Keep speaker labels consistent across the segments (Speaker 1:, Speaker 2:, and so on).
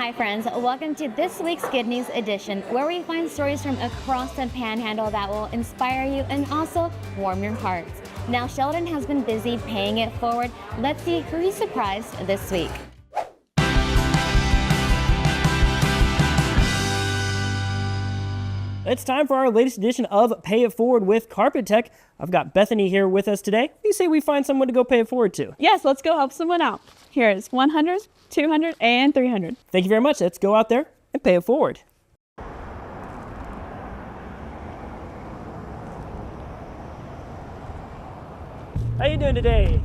Speaker 1: Hi friends, welcome to this week's Good News Edition, where we find stories from across the Panhandle that will inspire you and also warm your hearts. Now Sheldon has been busy paying it forward. Let's see who he surprised this week.
Speaker 2: It's time for our latest edition of Pay It Forward with Carpet Tech. I've got Bethany here with us today. What do you say we find someone to go pay it forward to?
Speaker 3: Yes, let's go help someone out. Here is 100, 200, and 300.
Speaker 2: Thank you very much. Let's go out there and pay it forward. How you doing today?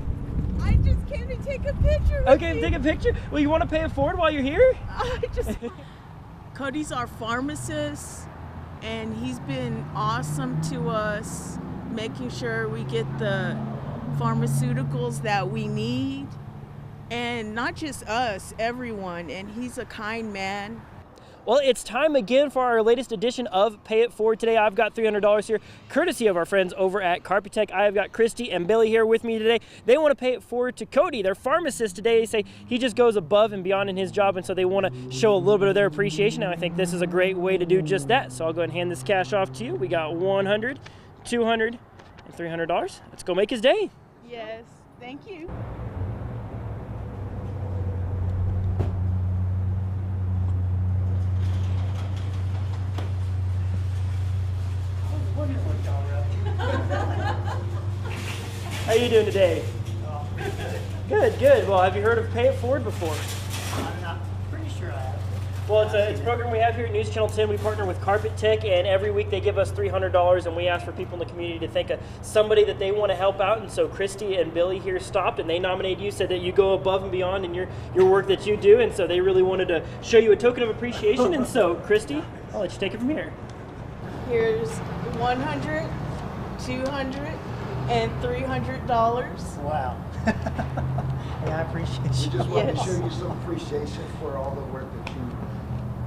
Speaker 4: I just came to take a picture with
Speaker 2: Okay,
Speaker 4: you.
Speaker 2: take a picture. Well, you want to pay it forward while you're here?
Speaker 4: Cody's our pharmacist, and he's been awesome to us, making sure we get the pharmaceuticals that we need. And not just us, everyone. And he's a kind man.
Speaker 2: Well, it's time again for our latest edition of Pay It Forward. Today I've got $300 here, courtesy of our friends over at Carpet Tech. I have got Christy and Billy here with me today. They want to pay it forward to Cody, their pharmacist today. They say he just goes above and beyond in his job, and so they want to show a little bit of their appreciation, and I think this is a great way to do just that. So I'll go ahead and hand this cash off to you. We got $100, $200, and $300. Let's go make his day.
Speaker 4: Yes, thank you.
Speaker 2: How you doing today? Good, good. Well, have you heard of Pay It Forward before?
Speaker 5: I'm not pretty sure I have.
Speaker 2: Well, it's a program we have here at NewsChannel 10. We partner with Carpet Tech, and every week they give us $300, and we ask for people in the community to think of somebody that they want to help out. And so Christy and Billy here stopped, and they nominated you, said that you go above and beyond in your work that you do, and so they really wanted to show you a token of appreciation. And so, Christy, I'll let you take it from here.
Speaker 4: Here's 100, 200, and $300.
Speaker 5: Wow. Yeah, I appreciate
Speaker 6: We
Speaker 5: you.
Speaker 6: just want to
Speaker 4: Yes.
Speaker 6: show you some appreciation for all the work that you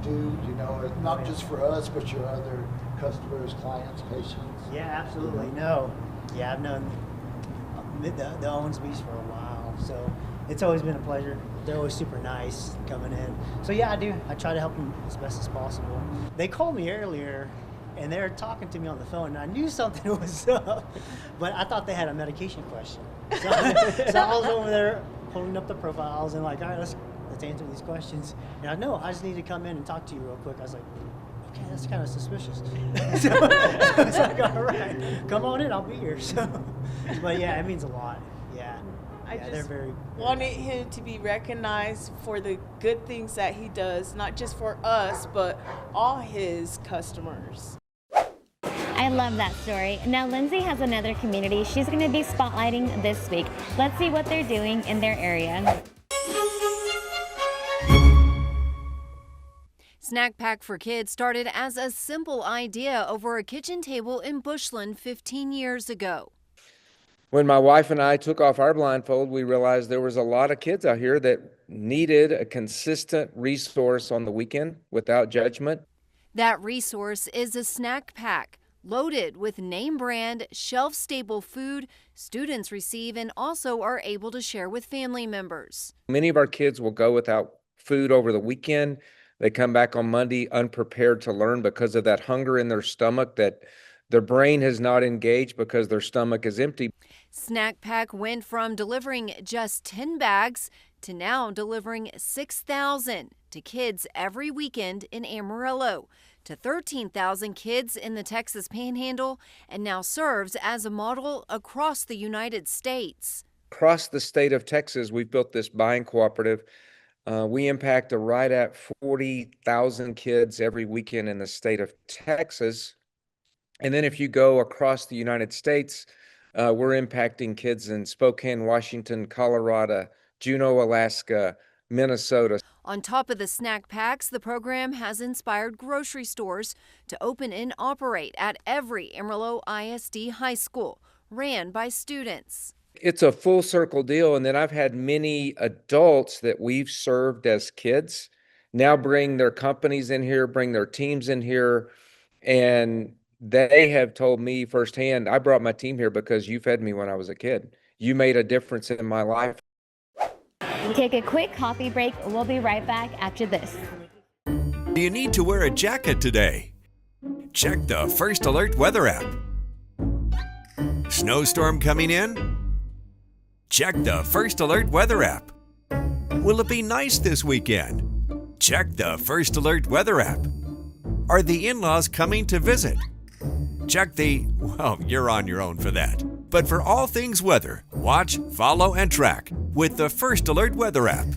Speaker 6: do, you know, not just for us, but your other customers, clients, patients.
Speaker 5: Yeah, absolutely. No. Yeah, I've known the Owensbys for a while, so it's always been a pleasure. They're always super nice coming in. So yeah, I do. I try to help them as best as possible. They called me earlier, and they were talking to me on the phone, and I knew something was up, but I thought they had a medication question. So I was over there holding up the profiles and like, all right, let's answer these questions. And I know I just need to come in and talk to you real quick. I was like, okay, that's kind of suspicious. So it's like, all right, come on in, I'll be here. So, but yeah, it means a lot. Yeah.
Speaker 4: I
Speaker 5: Yeah, they're
Speaker 4: just
Speaker 5: very
Speaker 4: wanted him to be recognized for the good things that he does, not just for us, but all his customers.
Speaker 1: I love that story. Now Lindsay has another community she's going to be spotlighting this week. Let's see what they're doing in their area.
Speaker 7: Snack Pack for Kids started as a simple idea over a kitchen table in Bushland 15 years ago.
Speaker 8: When my wife and I took off our blindfold, we realized there was a lot of kids out here that needed a consistent resource on the weekend without judgment.
Speaker 7: That resource is a snack pack loaded with name brand, shelf stable food students receive and also are able to share with family members.
Speaker 8: Many of our kids will go without food over the weekend. They come back on Monday unprepared to learn because of that hunger in their stomach that their brain has not engaged because their stomach is empty.
Speaker 7: Snack Pack went from delivering just 10 bags to now delivering 6,000 to kids every weekend in Amarillo, to 13,000 kids in the Texas Panhandle, and now serves as a model across the United States.
Speaker 8: Across the state of Texas, we've built this buying cooperative. We impact right at 40,000 kids every weekend in the state of Texas. And then if you go across the United States, we're impacting kids in Spokane, Washington, Colorado, Juneau, Alaska, Minnesota.
Speaker 7: On top of the snack packs, the program has inspired grocery stores to open and operate at every Amarillo ISD high school, ran by students.
Speaker 8: It's a full circle deal. And then I've had many adults that we've served as kids now bring their companies in here, bring their teams in here, and they have told me firsthand, I brought my team here because you fed me when I was a kid. You made a difference in my life.
Speaker 1: Take a quick coffee break. We'll be right back after this.
Speaker 9: Do you need to wear a jacket today? Check the First Alert weather app. Snowstorm coming in? Check the First Alert weather app. Will it be nice this weekend? Check the First Alert weather app. Are the in-laws coming to visit? Check the, well, you're on your own for that. But for all things weather, watch, follow, and track with the First Alert weather app.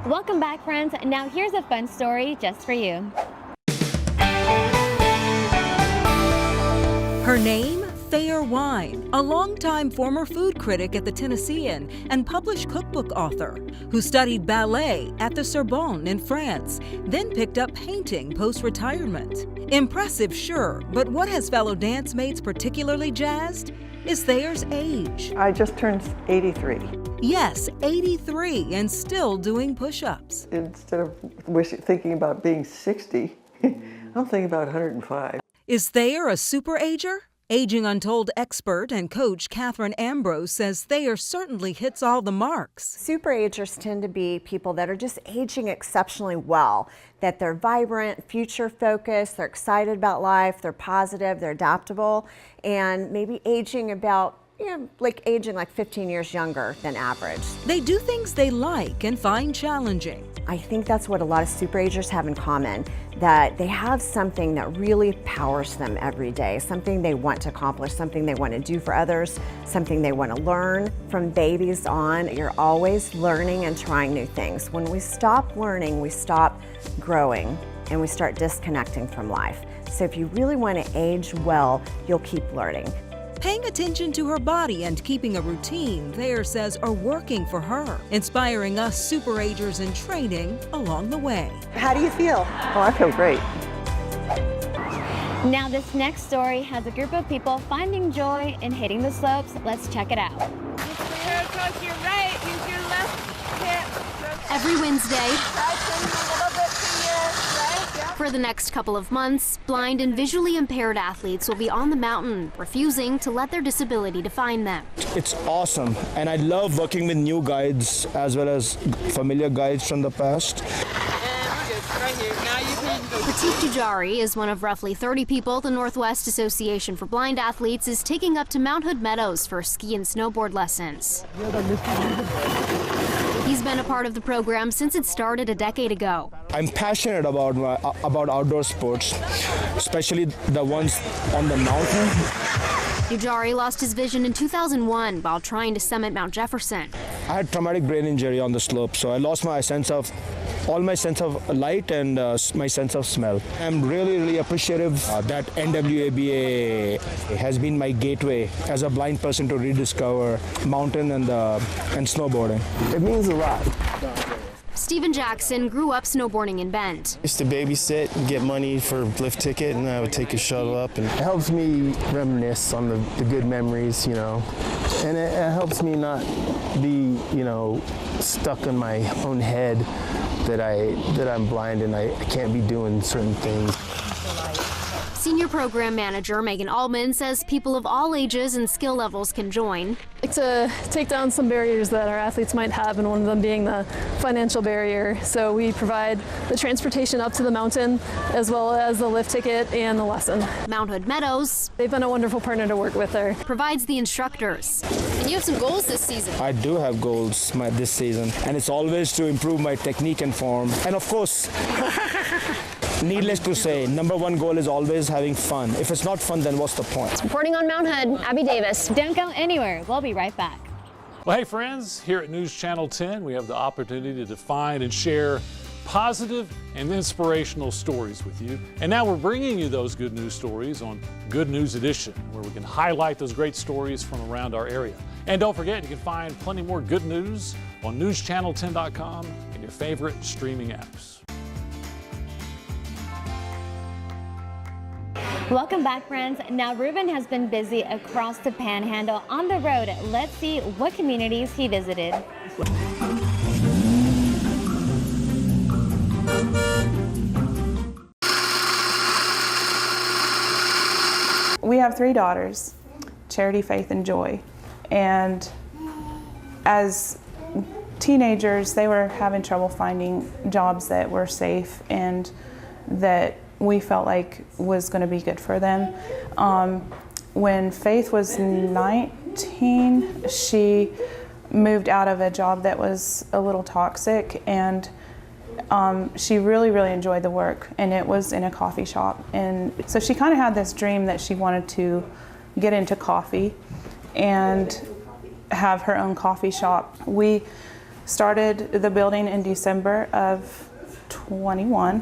Speaker 1: Welcome back, friends. Now here's a fun story just for you.
Speaker 10: Her name, Thayer Wine, a longtime former food critic at the Tennessean and published cookbook author who studied ballet at the Sorbonne in France, then picked up painting post-retirement. Impressive, sure, but what has fellow dance mates particularly jazzed is Thayer's age.
Speaker 11: I just turned 83.
Speaker 10: Yes, 83 and still doing push-ups.
Speaker 11: Instead of thinking about being 60, I'm thinking about 105.
Speaker 10: Is Thayer a super-ager? Aging Untold expert and coach Catherine Ambrose says Thayer certainly hits all the marks.
Speaker 12: Superagers tend to be people that are just aging exceptionally well, that they're vibrant, future-focused, they're excited about life, they're positive, they're adaptable, and maybe aging about aging like 15 years younger than average.
Speaker 10: They do things they like and find challenging.
Speaker 12: I think that's what a lot of superagers have in common, that they have something that really powers them every day, something they want to accomplish, something they want to do for others, something they want to learn. From babies on, you're always learning and trying new things. When we stop learning, we stop growing and we start disconnecting from life. So if you really want to age well, you'll keep learning.
Speaker 10: Paying attention to her body and keeping a routine, Thayer says, are working for her, inspiring us superagers in training along the way.
Speaker 11: How do you feel? Oh, I feel great.
Speaker 1: Now this next story has a group of people finding joy in hitting the slopes. Let's check it out.
Speaker 4: Towards your right, use your left hip.
Speaker 13: Every Wednesday,
Speaker 4: Try turning a little bit to your right. Yeah.
Speaker 13: for the next couple of months, blind and visually impaired athletes will be on the mountain, refusing to let their disability define them.
Speaker 14: It's awesome, and I love working with new guides as well as familiar guides from the past.
Speaker 13: Pratik Jujari is one of roughly 30 people the Northwest Association for Blind Athletes is taking up to Mount Hood Meadows for ski and snowboard lessons. He's been a part of the program since it started a decade ago.
Speaker 14: I'm passionate about outdoor sports, especially the ones on the mountain.
Speaker 13: Jujari lost his vision in 2001 while trying to summit Mount Jefferson.
Speaker 14: I had traumatic brain injury on the slope, so I lost my sense of light and my sense of smell. I'm really appreciative that NWABA has been my gateway as a blind person to rediscover mountain and snowboarding. It means a lot.
Speaker 13: Stephen Jackson grew up snowboarding in Bend.
Speaker 15: I used to babysit and get money for lift ticket, and I would take a shuttle up. And it helps me reminisce on the good memories, and it helps me not be, stuck in my own head that I'm blind and I can't be doing certain things.
Speaker 13: Senior Program Manager Megan Allman says people of all ages and skill levels can join.
Speaker 16: Like to take down some barriers that our athletes might have, and one of them being the financial barrier. So we provide the transportation up to the mountain, as well as the lift ticket and the lesson.
Speaker 13: Mount Hood Meadows,
Speaker 16: they've been a wonderful partner to work with there,
Speaker 13: provides the instructors. And you have some goals this season.
Speaker 14: I do have goals this season, and it's always to improve my technique and form. And of course, needless to say, number one goal is always having fun. If it's not fun, then what's the point?
Speaker 1: Reporting on Mount Hood, Abby Davis. Don't go anywhere. We'll be right back.
Speaker 17: Well, hey friends, here at News Channel 10, we have the opportunity to find and share positive and inspirational stories with you. And now we're bringing you those good news stories on Good News Edition, where we can highlight those great stories from around our area. And don't forget, you can find plenty more good news on newschannel10.com and your favorite streaming apps.
Speaker 1: Welcome back, friends. Now, Ruben has been busy across the Panhandle on the road. Let's see what communities he visited.
Speaker 11: We
Speaker 3: have 3 daughters, Charity, Faith, and Joy. And as teenagers, they were having trouble finding jobs that were safe and that we felt like was going to be good for them. When Faith was 19, she moved out of a job that was a little toxic, and she really, really enjoyed the work, and it was in a coffee shop. And so she kind of had this dream that she wanted to get into coffee and have her own coffee shop. We started the building in December of 21,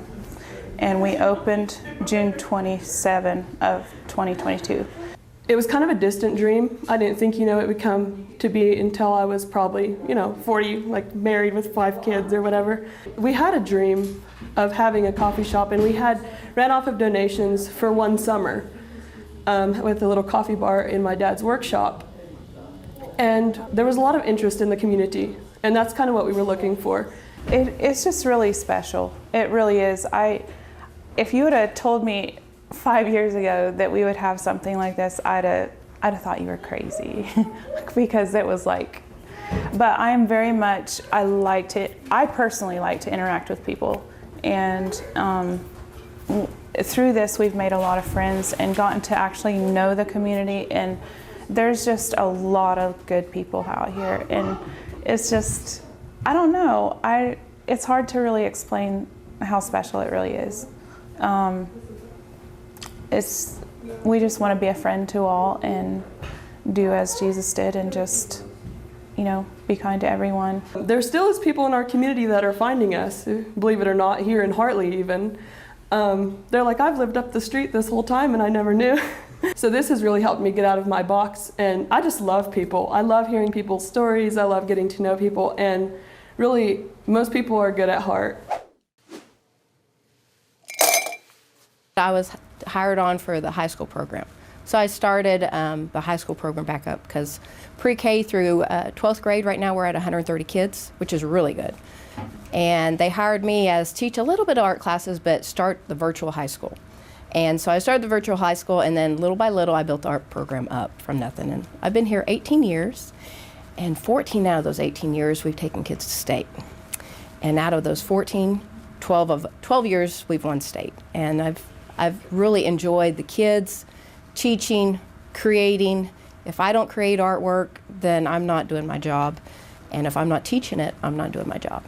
Speaker 3: and we opened June 27 of 2022.
Speaker 18: It was kind of a distant dream. I didn't think, it would come to be until I was probably, 40, like married with 5 kids or whatever. We had a dream of having a coffee shop, and we had ran off of donations for one summer with a little coffee bar in my dad's workshop. And there was a lot of interest in the community, and that's kind of what we were looking for.
Speaker 3: It's just really special. It really is. If you would have told me 5 years ago that we would have something like this, I'd have thought you were crazy because it was like, but I personally like to interact with people, and through this we've made a lot of friends and gotten to actually know the community, and there's just a lot of good people out here, and it's just, I don't know, it's hard to really explain how special it really is. We just want to be a friend to all and do as Jesus did and just, be kind to everyone.
Speaker 18: There still is people in our community that are finding us, believe it or not, here in Hartley even. They're like, I've lived up the street this whole time and I never knew. So this has really helped me get out of my box, and I just love people. I love hearing people's stories. I love getting to know people, and really, most people are good at heart.
Speaker 19: I was hired on for the high school program. So I started the high school program back up because pre-K through 12th grade, right now we're at 130 kids, which is really good. And they hired me as teach a little bit of art classes, but start the virtual high school. And so I started the virtual high school, and then little by little I built the art program up from nothing. And I've been here 18 years, and 14 out of those 18 years we've taken kids to state. And out of those 14, 12 years we've won state. And I've really enjoyed the kids, teaching, creating. If I don't create artwork, then I'm not doing my job. And if I'm not teaching it, I'm not doing my job.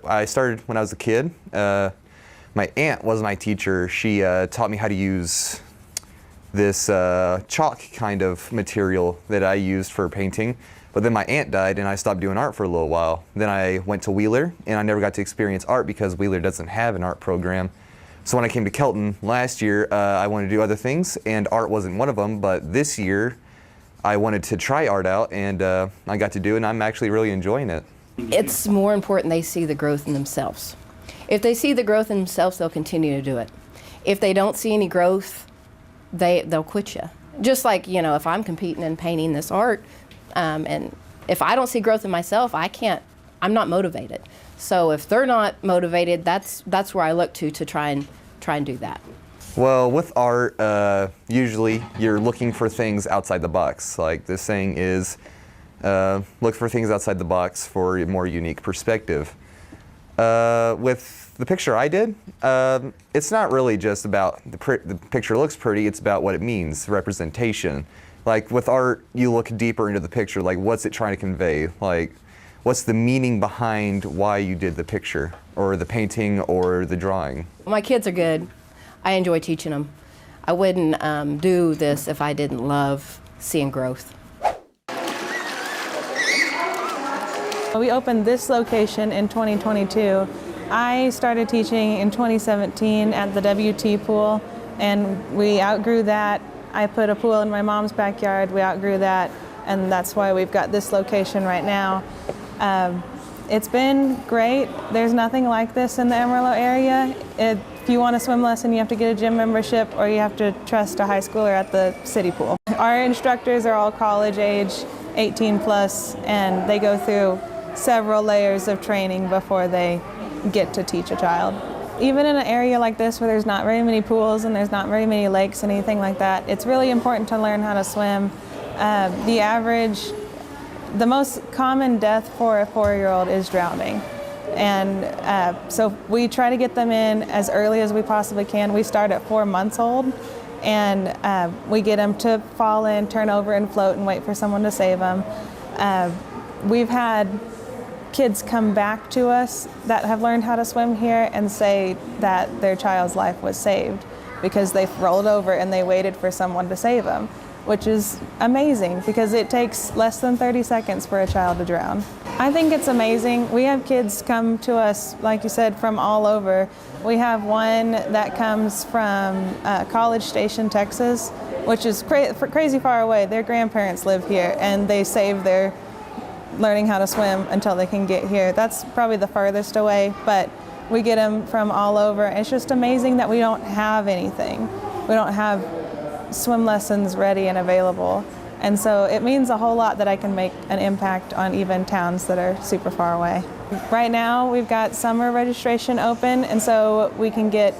Speaker 20: I started when I was a kid. My aunt was my teacher. She taught me how to use this chalk kind of material that I used for painting. But then my aunt died and I stopped doing art for a little while. Then I went to Wheeler and I never got to experience art because Wheeler doesn't have an art program. So when I came to Kelton last year, I wanted to do other things, and art wasn't one of them. But this year, I wanted to try art out, and I got to do it, and I'm actually really enjoying it.
Speaker 19: It's more important they see the growth in themselves. If they see the growth in themselves, they'll continue to do it. If they don't see any growth, they'll quit you. Just like, if I'm competing and painting this art, and if I don't see growth in myself, I'm not motivated. So if they're not motivated, that's where I look to try and do that.
Speaker 20: Well, with art, usually you're looking for things outside the box. Like this saying is, look for things outside the box for a more unique perspective. With the picture I did, it's not really just about the picture looks pretty, it's about what it means, representation. Like with art, you look deeper into the picture, like what's it trying to convey? Like, what's the meaning behind why you did the picture, or the painting, or the drawing?
Speaker 19: My kids are good. I enjoy teaching them. I wouldn't do this if I didn't love seeing growth.
Speaker 3: We opened this location in 2022. I started teaching in 2017 at the WT pool, and we outgrew that. I put a pool in my mom's backyard. We outgrew that, and that's why we've got this location right now. It's been great. There's nothing like this in the Amarillo area. If you want a swim lesson, you have to get a gym membership, or you have to trust a high schooler at the city pool. Our instructors are all college age, 18 plus, and they go through several layers of training before they get to teach a child. Even in an area like this where there's not very many pools and there's not very many lakes and anything like that, it's really important to learn how to swim. The most common death for a 4-year-old is drowning. And so we try to get them in as early as we possibly can. We start at 4 months old, and we get them to fall in, turn over, and float and wait for someone to save them. We've had kids come back to us that have learned how to swim here and say that their child's life was saved because they rolled over and they waited for someone to save them, which is amazing because it takes less than 30 seconds for a child to drown. I think it's amazing. We have kids come to us, like you said, from all over. We have one that comes from College Station, Texas, which is crazy far away. Their grandparents live here and they save their learning how to swim until they can get here. That's probably the furthest away, but we get them from all over. It's just amazing that we don't have anything. We don't have swim lessons ready and available. And so it means a whole lot that I can make an impact on even towns that are super far away. Right now we've got summer registration open, and so we can get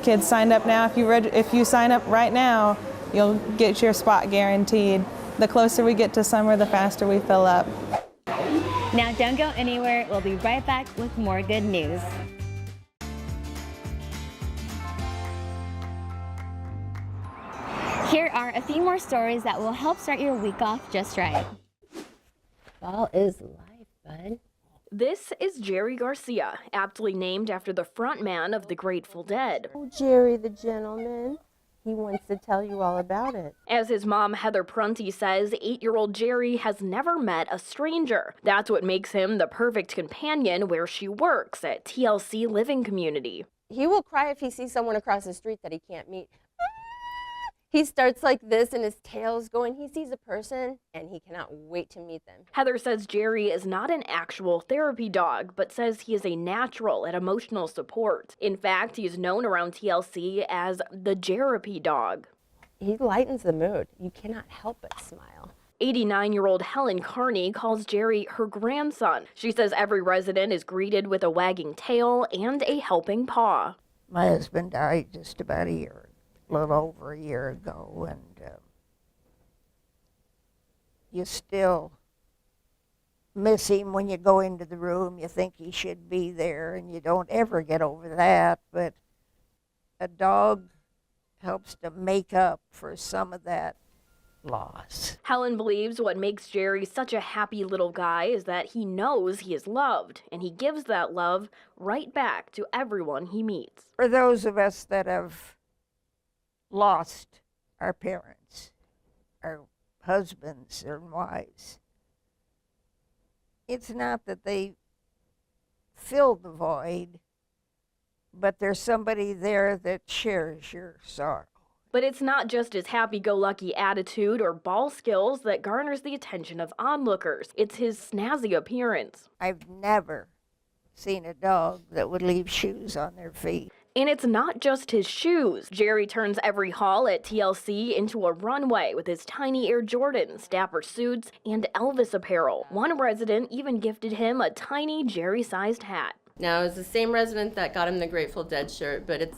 Speaker 3: kids signed up now. If you sign up right now, you'll get your spot guaranteed. The closer we get to summer, the faster we fill up.
Speaker 1: Now don't go anywhere. We'll be right back with more good news. Here are a few more stories that will help start your week off just right.
Speaker 21: Fall is life, bud. This is Jerry Garcia, aptly named after the frontman of the Grateful Dead.
Speaker 22: Oh, Jerry the gentleman. He wants to tell you all about it.
Speaker 21: As his mom, Heather Prunty, says, 8-year-old Jerry has never met a stranger. That's what makes him the perfect companion where she works at TLC Living Community.
Speaker 22: He will cry if he sees someone across the street that he can't meet. He starts like this and his tail's going. He sees a person and he cannot wait to meet them.
Speaker 21: Heather says Jerry is not an actual therapy dog, but says he is a natural at emotional support. In fact, he is known around TLC as the Jerapy dog.
Speaker 22: He lightens the mood. You cannot help but smile.
Speaker 21: 89-year-old Helen Carney calls Jerry her grandson. She says every resident is greeted with a wagging tail and a helping paw.
Speaker 23: My husband died just about a little over a year ago, and you still miss him when you go into the room. You think he should be there, and you don't ever get over that, but a dog helps to make up for some of that loss.
Speaker 21: Helen believes what makes Jerry such a happy little guy is that he knows he is loved, and he gives that love right back to everyone he meets.
Speaker 23: For those of us that have lost our parents, our husbands and wives, it's not that they filled the void, but there's somebody there that shares your sorrow.
Speaker 21: But it's not just his happy-go-lucky attitude or ball skills that garners the attention of onlookers. It's his snazzy appearance.
Speaker 23: I've never seen a dog that would leave shoes on their feet.
Speaker 21: And it's not just his shoes. Jerry turns every hall at TLC into a runway with his tiny Air Jordans, dapper suits, and Elvis apparel. One resident even gifted him a tiny Jerry-sized hat.
Speaker 22: Now, it's the same resident that got him the Grateful Dead shirt, but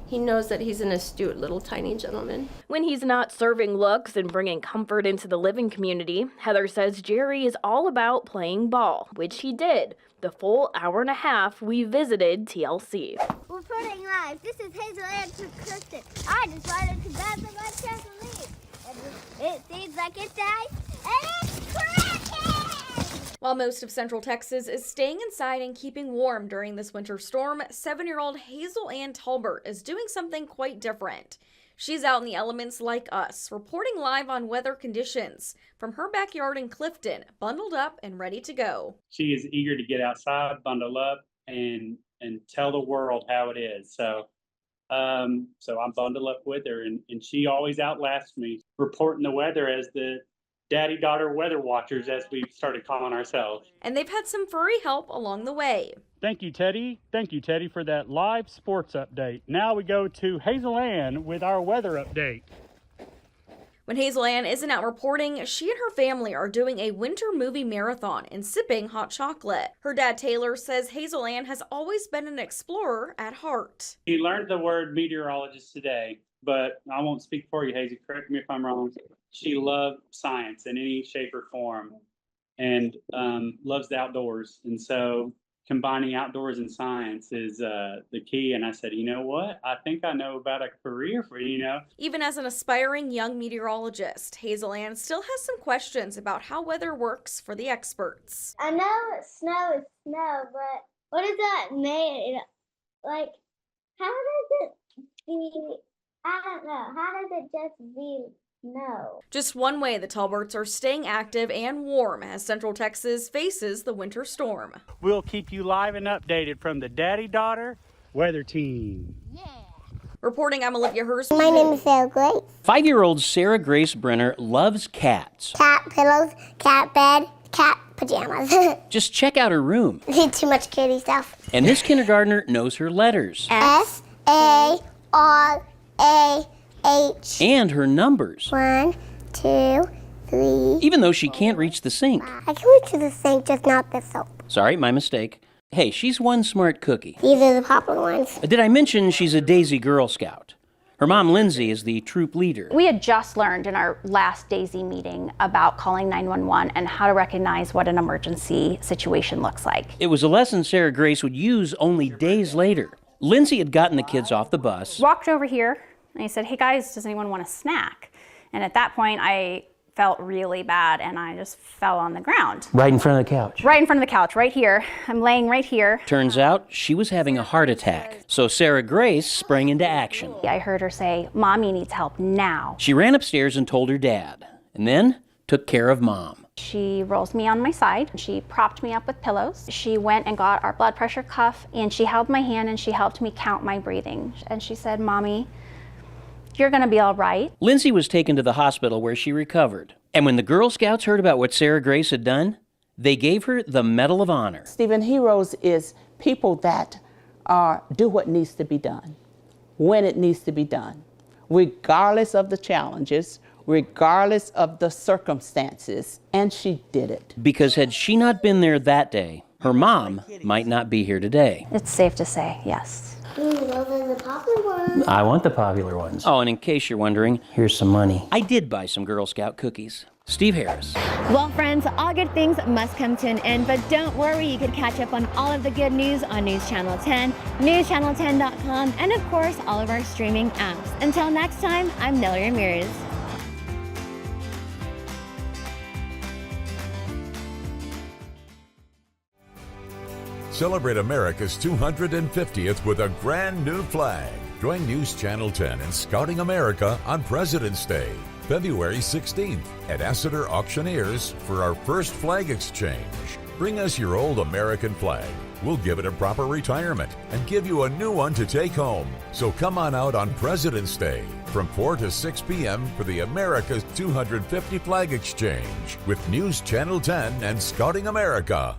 Speaker 22: he knows that he's an astute little tiny gentleman.
Speaker 21: When he's not serving looks and bringing comfort into the living community, Heather says Jerry is all about playing ball, which he did. The full hour and a half we visited TLC.
Speaker 24: We're putting live. This is Hazel and Kristen. I just wanted to grab the my trampoline. It seems like it died, and it's cracking!
Speaker 25: While most of Central Texas is staying inside and keeping warm during this winter storm, 7-year-old Hazel Ann Talbert is doing something quite different. She's out in the elements like us, reporting live on weather conditions from her backyard in Clifton, bundled up and ready to go.
Speaker 26: She is eager to get outside, bundle up, and tell the world how it is. So I'm bundled up with her, and she always outlasts me, reporting the weather as the daddy-daughter weather watchers, as we've started calling ourselves.
Speaker 25: And they've had some furry help along the way.
Speaker 26: Thank you, Teddy. Thank you, Teddy, for that live sports update. Now we go to Hazel Ann with our weather update.
Speaker 25: When Hazel Ann isn't out reporting, she and her family are doing a winter movie marathon and sipping hot chocolate. Her dad, Taylor, says Hazel Ann has always been an explorer at heart.
Speaker 26: He learned the word meteorologist today, but I won't speak for you, Hazel. Correct me if I'm wrong. She loved science in any shape or form and loves the outdoors. And so combining outdoors and science is the key. And I said, you know what? I think I know about a career for you,
Speaker 25: Even as an aspiring young meteorologist, Hazel Ann still has some questions about how weather works for the experts.
Speaker 24: I know snow is snow, but what is that made? Like, how does it be? I don't know. How does it just be snow?
Speaker 25: Just one way the Talberts are staying active and warm as Central Texas faces the winter storm.
Speaker 2: We'll keep you live and updated from the Daddy-Daughter Weather Team.
Speaker 25: Reporting, I'm Olivia Hurst.
Speaker 24: My name is Sarah Grace.
Speaker 5: 5-year-old Sarah Grace Brenner loves cats.
Speaker 24: Cat pillows, cat bed, cat pajamas.
Speaker 5: Just check out her room.
Speaker 24: Need too much kitty stuff.
Speaker 5: And this kindergartner knows her letters.
Speaker 24: S-A-R-A-H.
Speaker 5: And her numbers.
Speaker 24: 1, 2, 3.
Speaker 5: Even though she can't reach the sink.
Speaker 24: I can reach the sink, just not the soap.
Speaker 5: Sorry, my mistake. Hey, she's one smart cookie.
Speaker 24: These are the popular ones.
Speaker 5: Did I mention she's a Daisy Girl Scout? Her mom, Lindsay, is the troop leader.
Speaker 6: We had just learned in our last Daisy meeting about calling 911 and how to recognize what an emergency situation looks like.
Speaker 5: It was a lesson Sarah Grace would use only days later. Lindsay had gotten the kids off the bus.
Speaker 6: Walked over here and I said, hey guys, does anyone want a snack? And at that point, I felt really bad and I just fell on the ground.
Speaker 5: Right in front of the couch.
Speaker 6: Right in front of the couch, right here. I'm laying right here.
Speaker 5: Turns out she was having a heart attack. So Sarah Grace sprang into action.
Speaker 6: I heard her say, Mommy needs help now.
Speaker 5: She ran upstairs and told her dad, and then took care of Mom.
Speaker 6: She rolls me on my side. She propped me up with pillows. She went and got our blood pressure cuff and she held my hand and she helped me count my breathing. And she said, Mommy, you're gonna be all right.
Speaker 5: Lindsay was taken to the hospital where she recovered. And when the Girl Scouts heard about what Sarah Grace had done, they gave her the Medal of Honor.
Speaker 7: Stephen, heroes is people that do what needs to be done, when it needs to be done, regardless of the challenges, regardless of the circumstances, and she did it.
Speaker 5: Because had she not been there that day, her mom might not be here today.
Speaker 6: It's safe to say, yes.
Speaker 24: Those are the popular ones.
Speaker 5: I want the popular ones. Oh, and in case you're wondering, here's some money. I did buy some Girl Scout cookies. Steve Harris.
Speaker 1: Well, friends, all good things must come to an end, but don't worry, you can catch up on all of the good news on News Channel 10, newschannel10.com, and of course, all of our streaming apps. Until next time, I'm Nelly Ramirez.
Speaker 8: Celebrate America's 250th with a brand new flag. Join News Channel 10 in Scouting America on President's Day, February 16th at Assiter Auctioneers for our first flag exchange. Bring us your old American flag. We'll give it a proper retirement and give you a new one to take home. So come on out on President's Day from 4 to 6 p.m. for the America's 250 Flag Exchange with News Channel 10 and Scouting America.